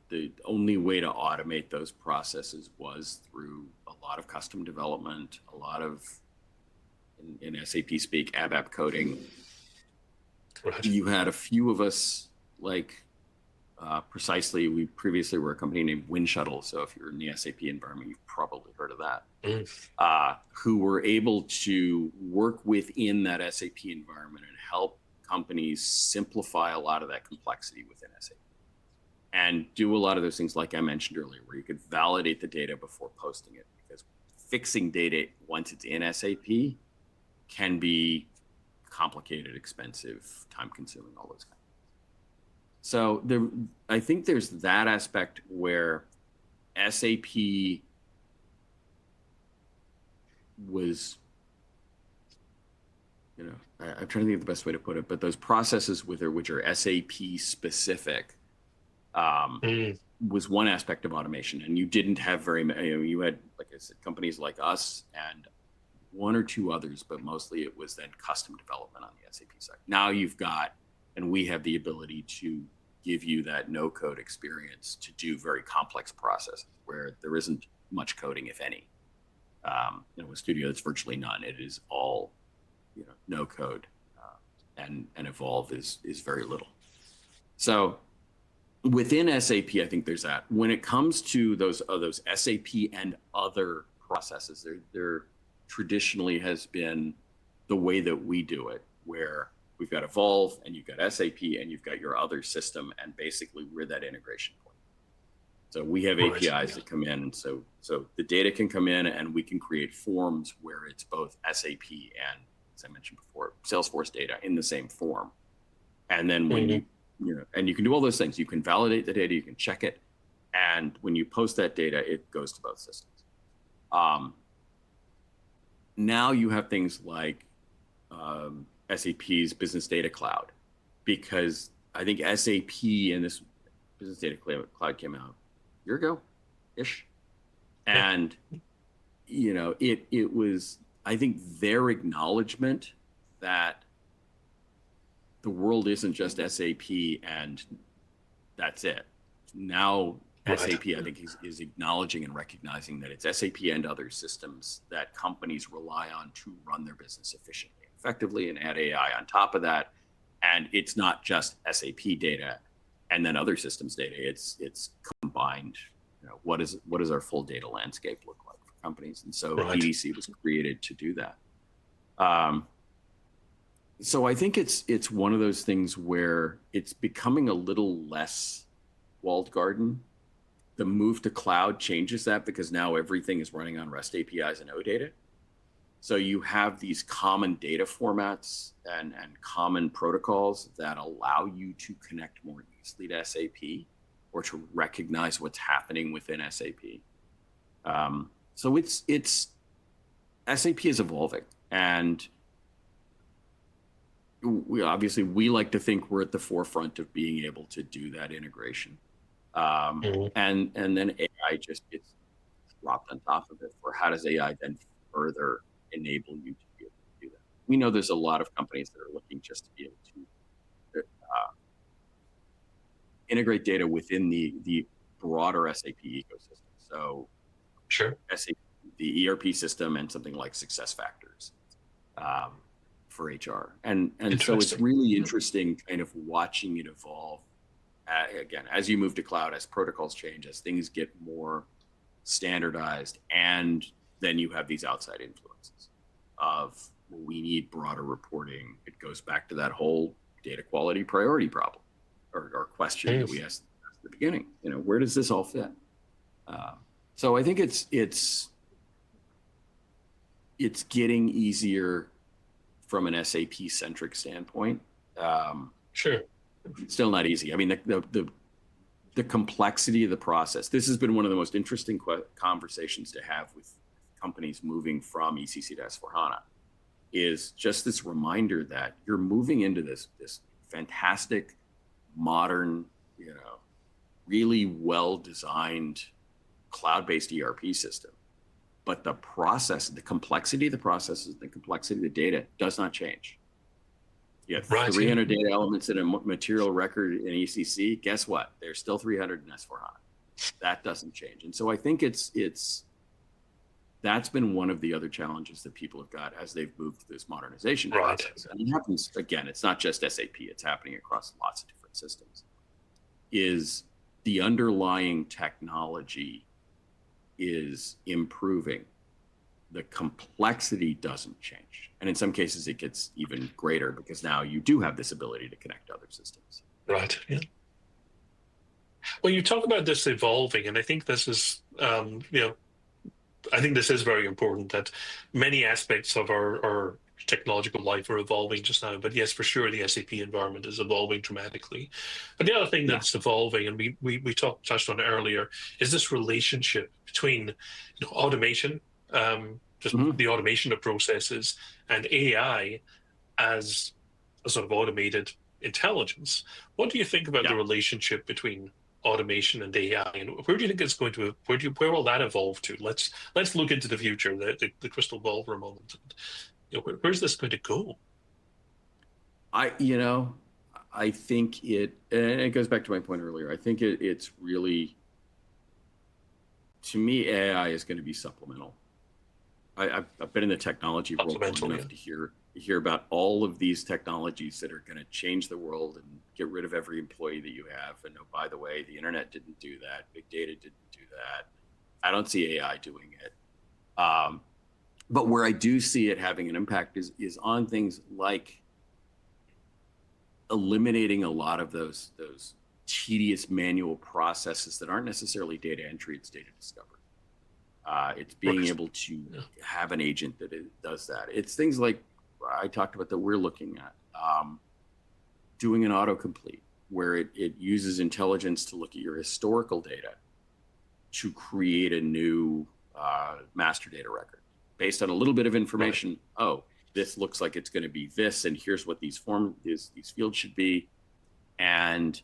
C: only way to automate those processes was through a lot of custom development, a lot of, in SAP speak, ABAP coding. Right. You had a few of us, like Precisely. We previously were a company named Windshuttle. So if you're in the SAP environment, you've probably heard of that. Who were able to work within that SAP environment and help companies simplify a lot of that complexity within SAP. And do a lot of those things, like I mentioned earlier, where you could validate the data before posting it. Because fixing data once it's in SAP can be complicated, expensive, time-consuming, all those kinds of things. So I think there's that aspect where SAP was, I'm trying to think of the best way to put it, but those processes which are SAP specific was one aspect of automation. And you didn't have very many, you had, like I said, companies like us and one or two others, but mostly it was then custom development on the SAP side. Now you've got, and we have the ability to give you that no code experience to do very complex processes where there isn't much coding, if any. With Studio, it's virtually none. It is all, no code, and Evolve is very little. So within SAP, I think there's that. When it comes to those SAP and other processes, there traditionally has been the way that we do it, where we've got Evolve and you've got SAP and you've got your other system, and basically we're that integration point. So we have APIs that come in, so the data can come in and we can create forms where it's both SAP and, as I mentioned before, Salesforce data in the same form. And then when and you can do all those things. You can validate the data, you can check it, and when you post that data, it goes to both systems. Now you have things like SAP's Business Data Cloud, because I think SAP and this Business Data Cloud came out a year ago-ish. And, it was, I think, their acknowledgement that the world isn't just SAP and that's it. Now SAP, I think, is acknowledging and recognizing that it's SAP and other systems that companies rely on to run their business efficiently and effectively, and add AI on top of that. And it's not just SAP data and then other systems data. It's combined. What does our full data landscape look like for companies? And so EDC was created to do that. So I think it's one of those things where it's becoming a little less walled garden. The move to cloud changes that because now everything is running on REST APIs and OData. So you have these common data formats and common protocols that allow you to connect more easily to SAP or to recognize what's happening within SAP. So it's SAP is evolving, and we like to think we're at the forefront of being able to do that integration. And then AI just gets dropped on top of it for how does AI then further enable you to be able to do that. We know there's a lot of companies that are looking just to be able to integrate data within the broader SAP ecosystem. So
B: sure,
C: SAP, the ERP system, and something like SuccessFactors for HR. And so it's really interesting kind of watching it evolve. Again, as you move to cloud, as protocols change, as things get more standardized, and then you have these outside influences of we need broader reporting. It goes back to that whole data quality priority problem or question that we asked at the beginning. Where does this all fit? So I think it's getting easier from an SAP centric standpoint.
B: Sure.
C: Still not easy. I mean, the complexity of the process. This has been one of the most interesting conversations to have with companies moving from ECC to S/4HANA. Is just this reminder that you're moving into this fantastic, modern, really well designed cloud-based ERP system, but the process, the complexity of the processes, the complexity of the data does not change. You have 300 data elements in a material record in ECC. Guess what? There's still 300 in S/4HANA. That doesn't change. And so I think that's been one of the other challenges that people have got as they've moved through this modernization process. And it happens, again, it's not just SAP, it's happening across lots of different systems, is the underlying technology is improving. The complexity doesn't change. And in some cases, it gets even greater because now you do have this ability to connect to other systems.
B: Right. Yeah. Well, you talk about this evolving, and I think this is, I think this is very important that many aspects of our technological life are evolving just now. But yes, for sure, the SAP environment is evolving dramatically. But the other thing that's evolving, and we touched on it earlier, is this relationship between automation, the automation of processes, and AI as a sort of automated intelligence. What do you think about the relationship between automation and AI, and where do you think it's going to? Where will that evolve to? Let's look into the future, the crystal ball for a moment. Where's this going to go?
C: I think and it goes back to my point earlier. I think it's really, to me, AI is going to be supplemental. I've been in the technology world long enough to hear about all of these technologies that are going to change the world and get rid of every employee that you have. And oh, by the way, the internet didn't do that. Big data didn't do that. I don't see AI doing it. But where I do see it having an impact is on things like eliminating a lot of those tedious manual processes that aren't necessarily data entry, it's data discovery. It's being able to have an agent that does that. It's things like I talked about that we're looking at, doing an autocomplete where it uses intelligence to look at your historical data to create a new master data record based on a little bit of information. Right. Oh, this looks like it's going to be this, and here's what these fields should be, and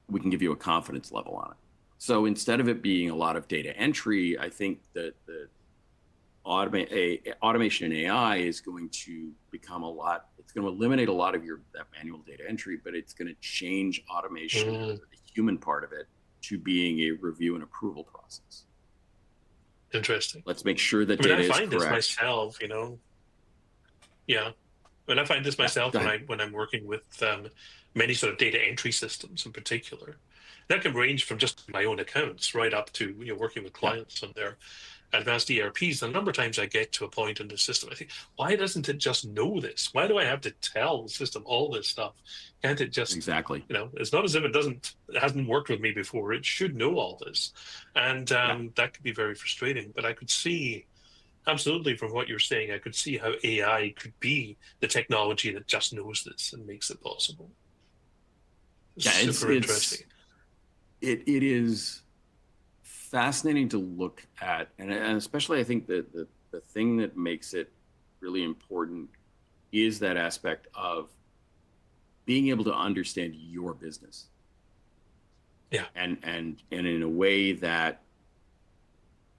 C: we can give you a confidence level on it. So instead of it being a lot of data entry, I think that the automation in AI is going to become it's going to eliminate a lot of that manual data entry, but it's going to change automation, the human part of it, to being a review and approval process.
B: Interesting.
C: Let's make sure that data is correct.
B: I find this myself, When I find this myself when I'm working with many sort of data entry systems in particular. That can range from just my own accounts right up to working with clients on advanced ERPs, the number of times I get to a point in the system, I think, why doesn't it just know this? Why do I have to tell the system all this stuff? Can't it just,
C: exactly.
B: It's not as if it hasn't worked with me before. It should know all this. And that could be very frustrating. But I could see, absolutely, from what you're saying, I could see how AI could be the technology that just knows this and makes it possible. It's super interesting.
C: It is fascinating to look at, and especially I think that the thing that makes it really important is that aspect of being able to understand your business.
B: Yeah.
C: And in a way that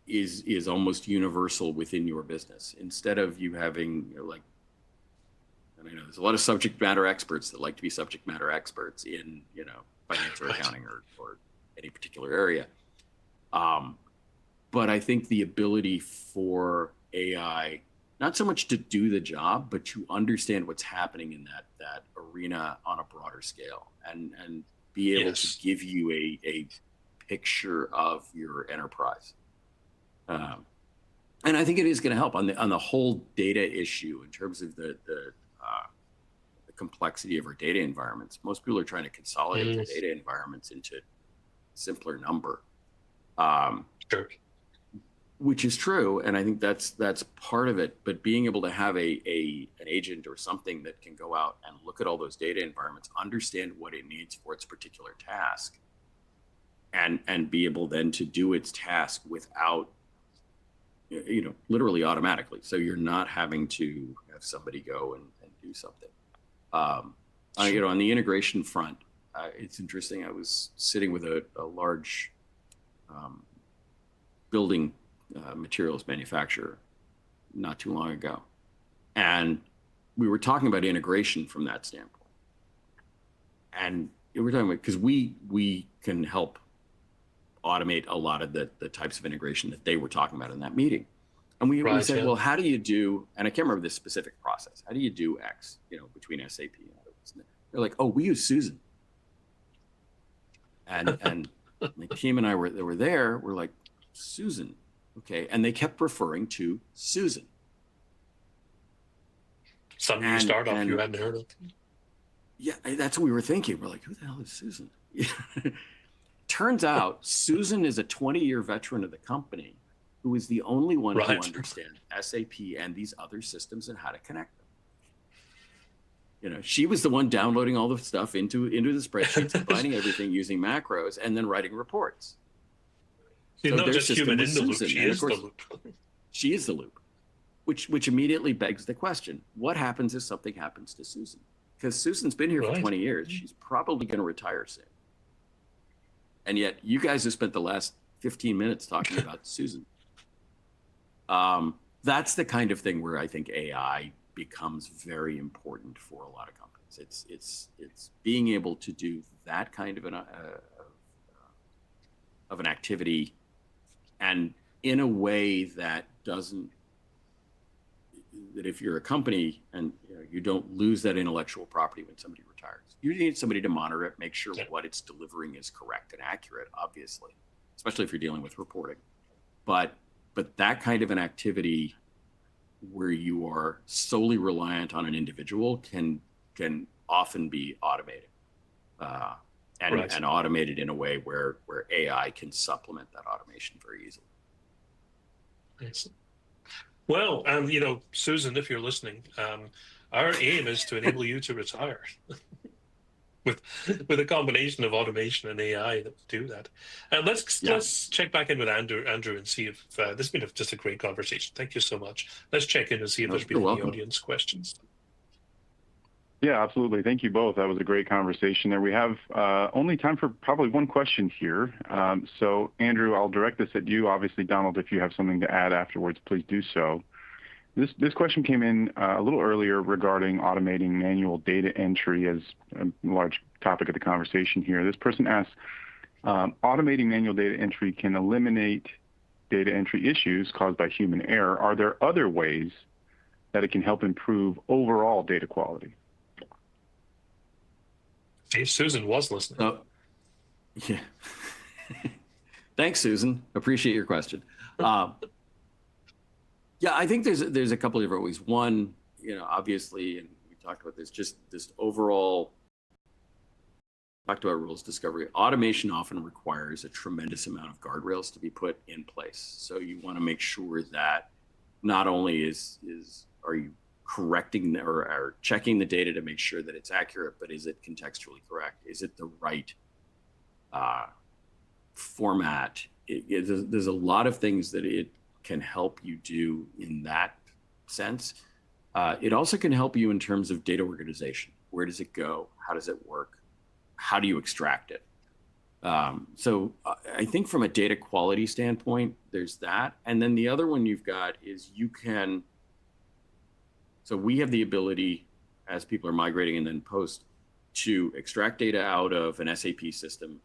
C: is almost universal within your business, instead of you having, and I know there's a lot of subject matter experts that like to be subject matter experts in, finance or accounting or any particular area. But I think the ability for AI, not so much to do the job, but to understand what's happening in that arena on a broader scale, and be able to give you a picture of your enterprise. And I think it is going to help on the whole data issue in terms of the complexity of our data environments. Most people are trying to consolidate the data environments into simpler number.
B: Sure.
C: Which is true, and I think that's part of it. But being able to have an agent or something that can go out and look at all those data environments, understand what it needs for its particular task, and be able then to do its task without, literally automatically. So you're not having to have somebody go and do something. On the integration front, it's interesting. I was sitting with a large building materials manufacturer not too long ago, and we were talking about integration from that standpoint. And we're talking about, because we can help automate a lot of the types of integration that they were talking about in that meeting. And we said, well, how do you do, and I can't remember this specific process, how do you do X, between SAP and others? They're like, oh, we use Susan. And my team and I were like, Susan, okay. And they kept referring to Susan.
B: Some new startup you hadn't heard of.
C: Yeah, that's what we were thinking. We're like, who the hell is Susan? Turns out Susan is a 20-year veteran of the company who is the only one who understands SAP and these other systems and how to connect them. She was the one downloading all the stuff into the spreadsheets, combining everything using macros, and then writing reports.
B: She's not just human in the loop, she is the loop.
C: She is the loop, which immediately begs the question, what happens if something happens to Susan? Because Susan's been here for 20 years. She's probably going to retire soon. And yet you guys have spent the last 15 minutes talking about Susan. That's the kind of thing where I think AI becomes very important for a lot of companies. It's being able to do that kind of an activity, and in a way that if you're a company and you don't lose that intellectual property when somebody retires. You need somebody to monitor it, make sure what it's delivering is correct and accurate, obviously, especially if you're dealing with reporting. But that kind of an activity where you are solely reliant on an individual can often be automated, and automated in a way where AI can supplement that automation very easily.
B: Excellent. Well, Susan, if you're listening, our aim is to enable you to retire with a combination of automation and AI that will do that. Let's check back in with Andrew and see if this has been just a great conversation. Thank you so much. Let's check in and see if there's been any audience questions.
A: Yeah, absolutely. Thank you both. That was a great conversation there. We have only time for probably one question here. So Andrew, I'll direct this at you. Obviously, Donald, if you have something to add afterwards, please do so. This question came in a little earlier regarding automating manual data entry as a large topic of the conversation here. This person asks, automating manual data entry can eliminate data entry issues caused by human error. Are there other ways that it can help improve overall data quality?
B: If Susan was listening.
C: Yeah. Thanks, Susan. Appreciate your question. Yeah, I think there's a couple of different ways. One, obviously, and we talked about this, just this overall, back to our rules discovery, automation often requires a tremendous amount of guardrails to be put in place. So you want to make sure that not only are you correcting or checking the data to make sure that it's accurate, but is it contextually correct? Is it the right format? There's a lot of things that it can help you do in that sense. It also can help you in terms of data organization. Where does it go? How does it work? How do you extract it? So I think from a data quality standpoint, there's that. And then the other one you've got is so we have the ability, as people are migrating and then post, to extract data out of an SAP system,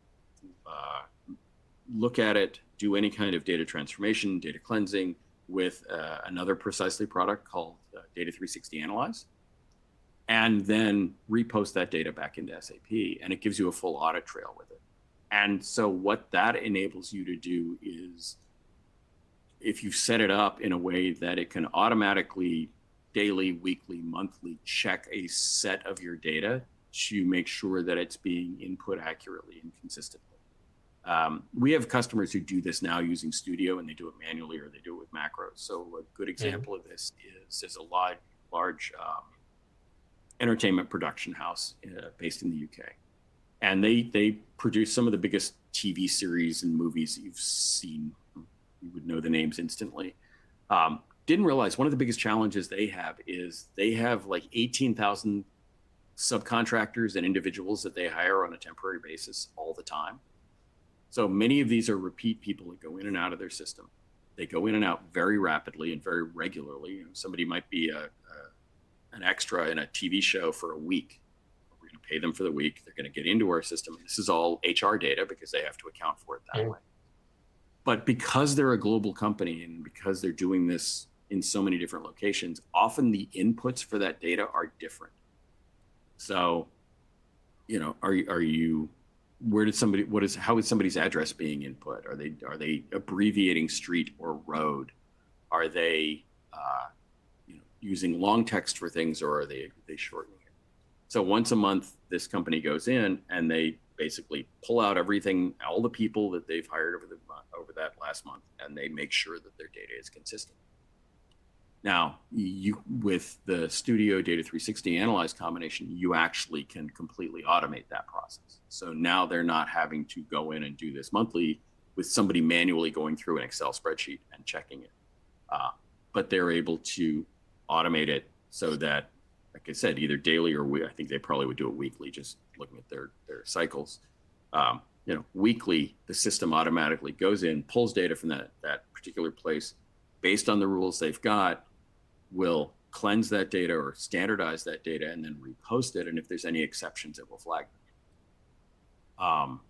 C: look at it, do any kind of data transformation, data cleansing with another Precisely product called Data 360 Analyze, and then repost that data back into SAP, and it gives you a full audit trail with it. And so what that enables you to do is, if you set it up in a way that it can automatically, daily, weekly, monthly, check a set of your data to make sure that it's being input accurately and consistently. We have customers who do this now using Studio, and they do it manually or they do it with macros. So a good example of this is a large entertainment production house based in the UK. And they produce some of the biggest TV series and movies that you've seen. You would know the names instantly. Didn't realize one of the biggest challenges they have like 18,000 subcontractors and individuals that they hire on a temporary basis all the time. So many of these are repeat people that go in and out of their system. They go in and out very rapidly and very regularly. Somebody might be an extra in a TV show for a week. We're going to pay them for the week. They're going to get into our system. This is all HR data because they have to account for it that way. But because they're a global company and because they're doing this in so many different locations, often the inputs for that data are different. So, how is somebody's address being input? Are they abbreviating street or road? Are they using long text for things, or are they shortening it? So once a month, this company goes in and they basically pull out everything, all the people that they've hired over that last month, and they make sure that their data is consistent. Now, with the Studio Data 360 Analyze combination, you actually can completely automate that process. So now they're not having to go in and do this monthly with somebody manually going through an Excel spreadsheet and checking it. But they're able to automate it so that, like I said, either daily or I think they probably would do it weekly, just looking at their cycles. Weekly, the system automatically goes in, pulls data from that particular place based on the rules they've got, will cleanse that data or standardize that data and then repost it. And if there's any exceptions, it will flag them.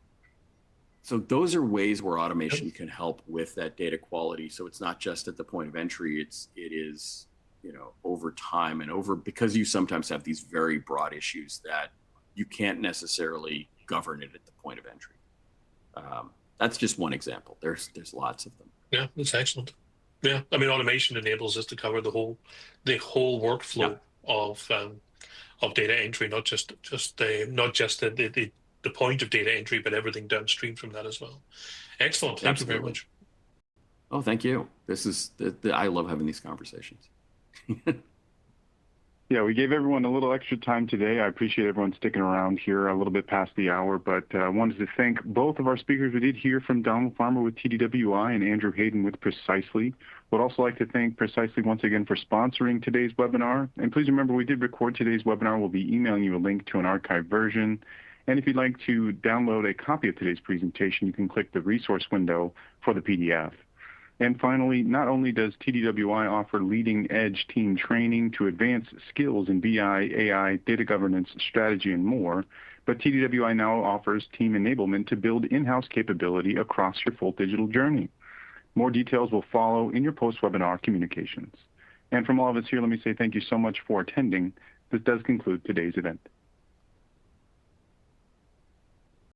C: So those are ways where automation can help with that data quality. So it's not just at the point of entry, it is over time and because you sometimes have these very broad issues that you can't necessarily govern it at the point of entry. That's just one example. There's lots of them.
B: Yeah, that's excellent. Yeah, I mean, automation enables us to cover the whole workflow of data entry, not just the point of data entry, but everything downstream from that as well. Excellent. Thank you very much.
C: Oh, thank you. This is I love having these conversations.
A: Yeah, we gave everyone a little extra time today. I appreciate everyone sticking around here a little bit past the hour, but I wanted to thank both of our speakers. We did hear from Donald Farmer with TDWI and Andrew Hayden with Precisely. Would also like to thank Precisely once again for sponsoring today's webinar. And please remember, we did record today's webinar. We'll be emailing you a link to an archived version. And if you'd like to download a copy of today's presentation, you can click the resource window for the PDF. And finally, not only does TDWI offer leading-edge team training to advance skills in BI, AI, data governance, strategy, and more, but TDWI now offers team enablement to build in-house capability across your full digital journey. More details will follow in your post-webinar communications. And from all of us here, let me say thank you so much for attending. This does conclude today's event.